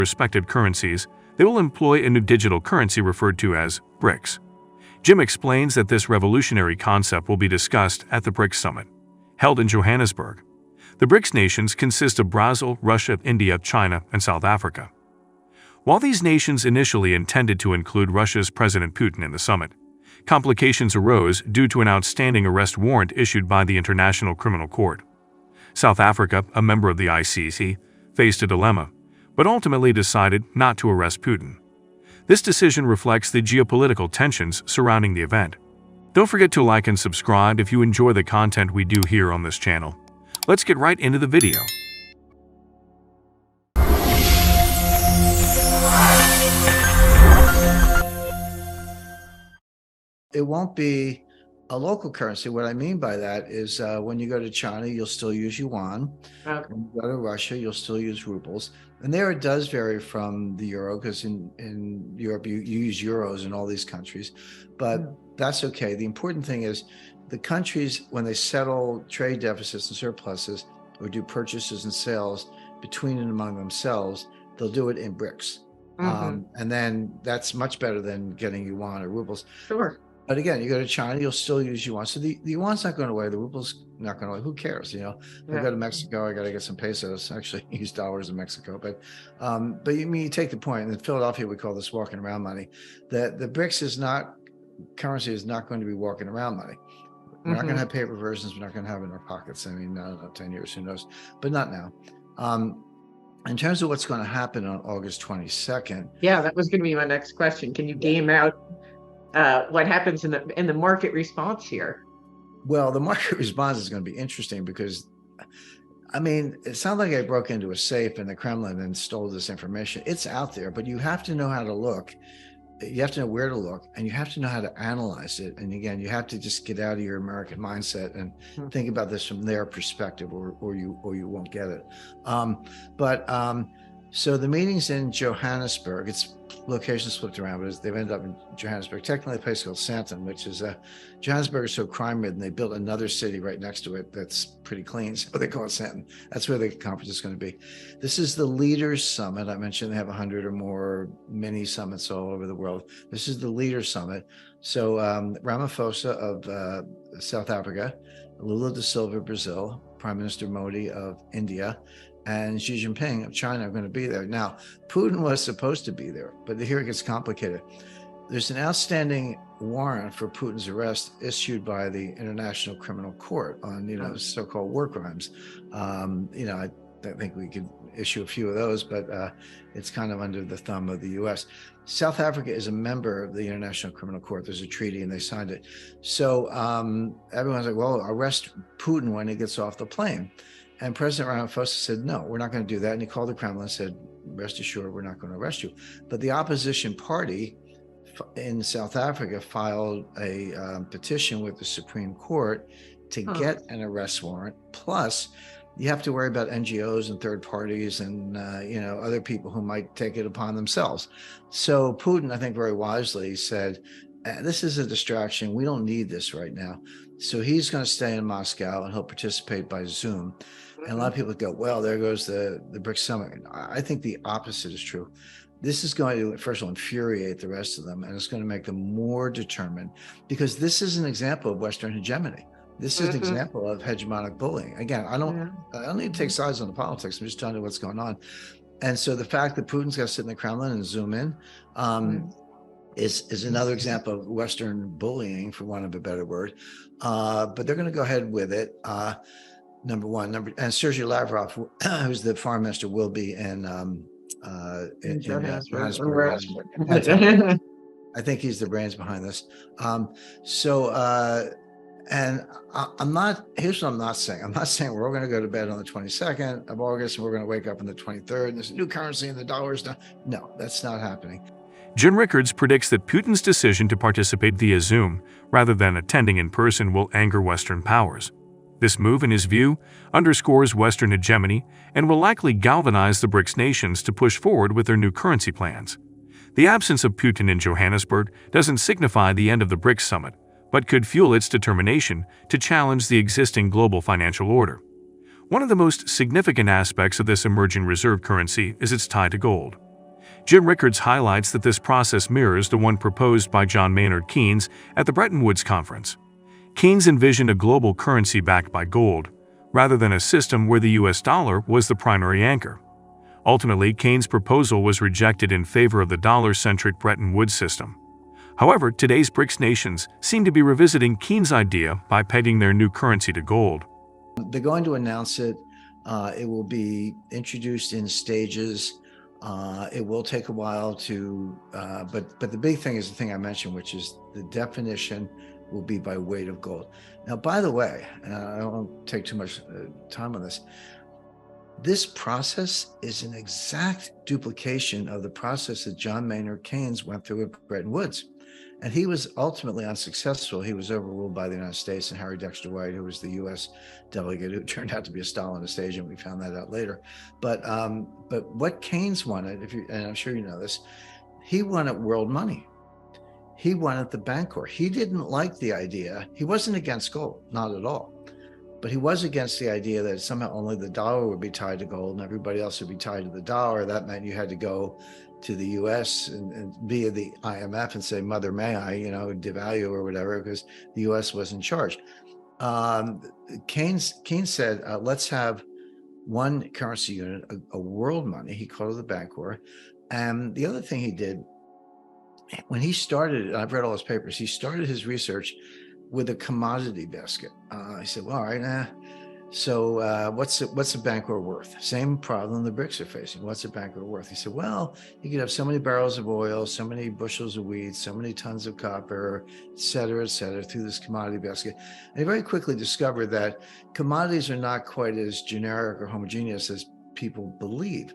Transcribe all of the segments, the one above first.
respective currencies, they will employ a new digital currency referred to as BRICS. Jim explains that this revolutionary concept will be discussed at the BRICS Summit, held in Johannesburg. The BRICS nations consist of Brazil, Russia, India, China, and South Africa. While these nations initially intended to include Russia's President Putin in the summit, complications arose due to an outstanding arrest warrant issued by the International Criminal Court. South Africa, a member of the ICC, faced a dilemma, but ultimately decided not to arrest Putin. This decision reflects the geopolitical tensions surrounding the event. Don't forget to like and subscribe if you enjoy the content we do here on this channel. Let's get right into the video. It won't be a local currency. What I mean by that is when you go to China, you'll still use yuan. Okay. When you go to Russia, you'll still use rubles. And there it does vary from the euro, because in Europe, you use euros in all these countries. But that's okay. The important thing is the countries, when they settle trade deficits and surpluses or do purchases and sales between and among themselves, they'll do it in BRICS. And then that's much better than getting yuan or rubles. Sure. But again, you go to China, you'll still use yuan. So the yuan's not going away. The ruble's not going away. Who cares? You know, if I go to Mexico, I got to get some pesos. Actually, use dollars in Mexico. But you take the point. In Philadelphia, we call this walking around money. The BRICS is not, currency is not going to be walking around money. We're not going to have paper versions. We're not going to have it in our pockets. I mean, I don't know, 10 years, who knows? But not now. In terms of what's going to happen on August 22nd. Yeah, that was going to be my next question. Can you game out what happens in the market response here? Well, the market response is going to be interesting because, I mean, it sounds like I broke into a safe in the Kremlin and stole this information. It's out there, but you have to know how to look. You have to know where to look, and you have to know how to analyze it. And again, you have to just get out of your American mindset and think about this from their perspective, or you won't get it. So the meeting's in Johannesburg. Its location's flipped around, but they've ended up in Johannesburg. Technically, a place called Sandton, which is Johannesburg is so crime-ridden, they built another city right next to it that's pretty clean, so they call it Sandton. That's where the conference is going to be. This is the Leaders Summit. I mentioned they have 100 or more mini summits all over the world. This is the Leaders Summit. So Ramaphosa of South Africa, Lula da Silva, Brazil, Prime Minister Modi of India, and Xi Jinping of China are going to be there. Now, Putin was supposed to be there, but here it gets complicated. There's an outstanding warrant for Putin's arrest issued by the International Criminal Court on, so-called war crimes. I think we could issue a few of those, but it's kind of under the thumb of the U.S. South Africa is a member of the International Criminal Court. There's a treaty and they signed it. So everyone's like, well, arrest Putin when he gets off the plane. And President Ramaphosa said, no, we're not going to do that. And he called the Kremlin and said, rest assured, we're not going to arrest you. But the opposition party in South Africa filed a petition with the Supreme Court to get an arrest warrant. Plus, you have to worry about NGOs and third parties and, other people who might take it upon themselves. So Putin, I think very wisely said, this is a distraction. We don't need this right now. So he's going to stay in Moscow and he'll participate by Zoom. And a lot of people go, well, there goes the BRICS Summit. I think the opposite is true. This is going to, first of all, infuriate the rest of them, and it's going to make them more determined, because this is an example of Western hegemony. This is an example of hegemonic bullying. Again, I don't need to take sides on the politics. I'm just telling you what's going on. And so the fact that Putin's got to sit in the Kremlin and Zoom in is another example of Western bullying, for want of a better word. But they're going to go ahead with it. Number one, and Sergei Lavrov, who's the foreign minister, will be in Johannesburg. I think he's the brains behind this. And I'm not, here's what I'm not saying. I'm not saying we're all going to go to bed on the 22nd of August and we're going to wake up on the 23rd and there's a new currency and the dollar's down. No, that's not happening. Jim Rickards predicts that Putin's decision to participate via Zoom rather than attending in person will anger Western powers. This move, in his view, underscores Western hegemony and will likely galvanize the BRICS nations to push forward with their new currency plans. The absence of Putin in Johannesburg doesn't signify the end of the BRICS summit, but could fuel its determination to challenge the existing global financial order. One of the most significant aspects of this emerging reserve currency is its tie to gold. Jim Rickards highlights that this process mirrors the one proposed by John Maynard Keynes at the Bretton Woods Conference. Keynes envisioned a global currency backed by gold, rather than a system where the US dollar was the primary anchor. Ultimately, Keynes' proposal was rejected in favor of the dollar-centric Bretton Woods system. However, today's BRICS nations seem to be revisiting Keynes' idea by pegging their new currency to gold. They're going to announce it. It will be introduced in stages. It will take a while to, but the big thing is the thing I mentioned, which is the definition will be by weight of gold. Now, by the way, and I don't want to take too much time on this, this process is an exact duplication of the process that John Maynard Keynes went through at Bretton Woods. And he was ultimately unsuccessful. He was overruled by the United States and Harry Dexter White, who was the U.S. delegate, who turned out to be a Stalinist agent. We found that out later. But what Keynes wanted, and I'm sure you know this, he wanted world money. He wanted the Bancor. He didn't like the idea. He wasn't against gold, not at all. But he was against the idea that somehow only the dollar would be tied to gold and everybody else would be tied to the dollar. That meant you had to go to the U.S. and via the IMF and say, "Mother, may I, devalue or whatever," because the U.S. was in charge. Keynes said, "Let's have one currency unit, a world money." He called it the Bancor. And the other thing he did, when he started, I've read all his papers, he started his research with a commodity basket. I said, "Well, all right, so what's the Bancor worth?" Same problem the BRICS are facing. What's the Bancor worth? He said, "Well, you could have so many barrels of oil, so many bushels of wheat, so many tons of copper, et cetera, through this commodity basket." And he very quickly discovered that commodities are not quite as generic or homogeneous as people believe.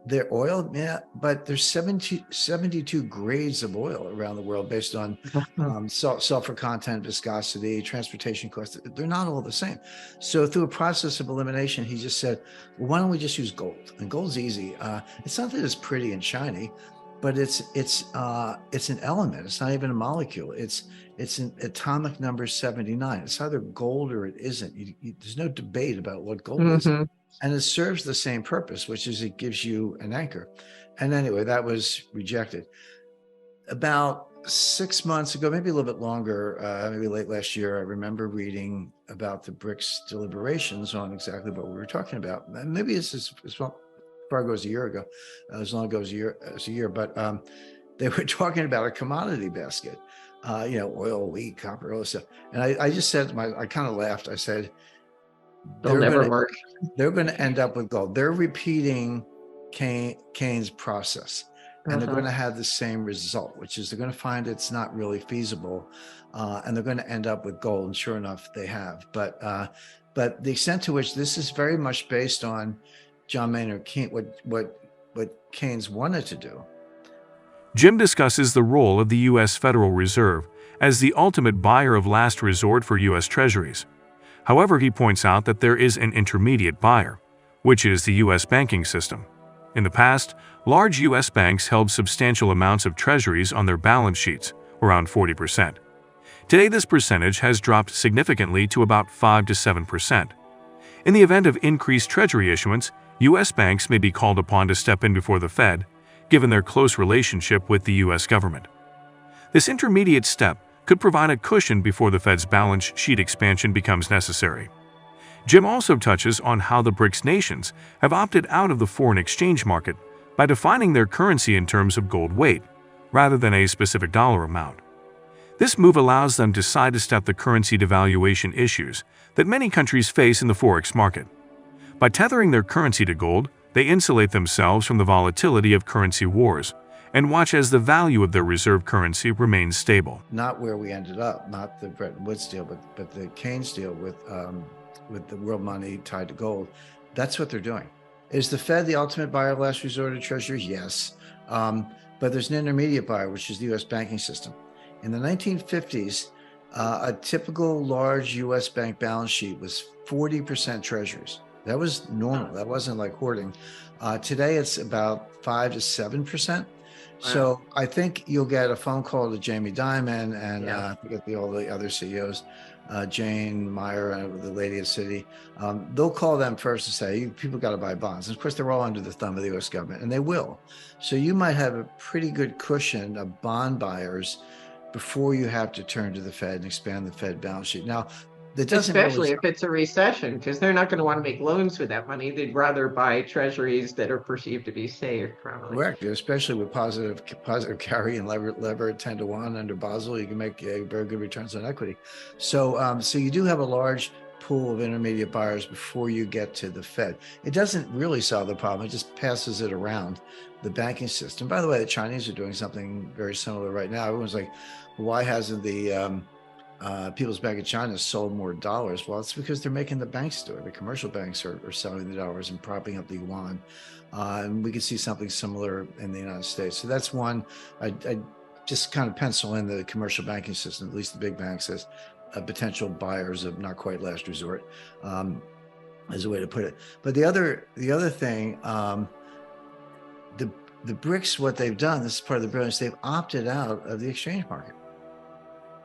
They're oil, yeah, but there's 72 grades of oil around the world based on sulfur content, viscosity, transportation costs. They're not all the same. So through a process of elimination, he just said, "Well, why don't we just use gold?" And gold's easy. It's not that it's pretty and shiny, but it's an element. It's not even a molecule. It's an atomic number 79. It's either gold or it isn't. There's no debate about what gold is. And it serves the same purpose, which is it gives you an anchor. And anyway, that was rejected. About 6 months ago, maybe a little bit longer, maybe late last year, I remember reading about the BRICS deliberations on exactly what we were talking about. And maybe it's as far ago as a year ago, as long ago as a year, but they were talking about a commodity basket, oil, wheat, copper, all this stuff. And I just said, I kind of laughed. I said, they'll never work. They're going to end up with gold. They're repeating Keynes' process, and they're going to have the same result, which is they're going to find it's not really feasible, and they're going to end up with gold. And sure enough, they have. But the extent to which this is very much based on John Maynard Keynes, what Keynes wanted to do. Jim discusses the role of the U.S. Federal Reserve as the ultimate buyer of last resort for U.S. Treasuries. However, he points out that there is an intermediate buyer, which is the U.S. banking system. In the past, large U.S. banks held substantial amounts of treasuries on their balance sheets, around 40%. Today, this percentage has dropped significantly to about 5 to 7%. In the event of increased treasury issuance, U.S. banks may be called upon to step in before the Fed, given their close relationship with the U.S. government. This intermediate step could provide a cushion before the Fed's balance sheet expansion becomes necessary. Jim also touches on how the BRICS nations have opted out of the foreign exchange market by defining their currency in terms of gold weight, rather than a specific dollar amount. This move allows them to sidestep the currency devaluation issues that many countries face in the forex market. By tethering their currency to gold, they insulate themselves from the volatility of currency wars, and watch as the value of their reserve currency remains stable. Not where we ended up, not the Bretton Woods deal, but the Keynes deal with the world money tied to gold. That's what they're doing. Is the Fed the ultimate buyer of last resort of treasuries? Yes. But there's an intermediate buyer, which is the U.S. banking system. In the 1950s, a typical large U.S. bank balance sheet was 40% treasuries. That was normal. That wasn't like hoarding. Today, it's about 5 to 7%. So I think you'll get a phone call to Jamie Dimon and I forget all the other CEOs Jane Meyer, the lady of Citi, they'll call them first and say, people got to buy bonds. And of course, they're all under the thumb of the U.S. government, and they will. So you might have a pretty good cushion of bond buyers before you have to turn to the Fed and expand the Fed balance sheet. Now, that doesn't Especially really, if it's a recession, because they're not going to want to make loans with that money. They'd rather buy treasuries that are perceived to be safe, probably. correct, especially with positive carry and lever at 10 to 1 under Basel, you can make very good returns on equity. So, so you do have a large pool of intermediate buyers before you get to the Fed. It doesn't really solve the problem. It just passes it around the banking system. By the way, the Chinese are doing something very similar right now. Everyone's like, why hasn't the People's Bank of China sold more dollars? Well, it's because they're making the banks do it. The commercial banks are selling the dollars and propping up the yuan. And we can see something similar in the United States. So that's one. I just kind of pencil in the commercial banking system, at least the big banks, as potential buyers of not quite last resort, as a way to put it. But the other thing, the BRICS, what they've done, this is part of the brilliance, they've opted out of the exchange market.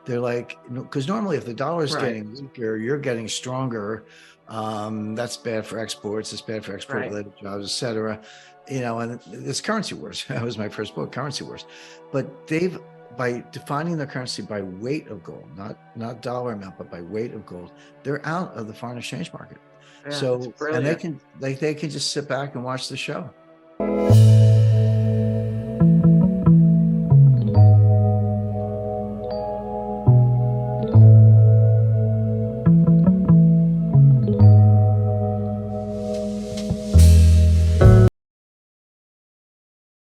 They're like, because normally if the dollar is getting weaker, you're getting stronger. That's bad for exports. It's bad for export-related jobs, et cetera. And it's currency wars. That was my first book, Currency Wars. But they've, by defining their currency by weight of gold, not dollar amount, but by weight of gold, they're out of the foreign exchange market. Yeah, So, and they can just sit back and watch the show.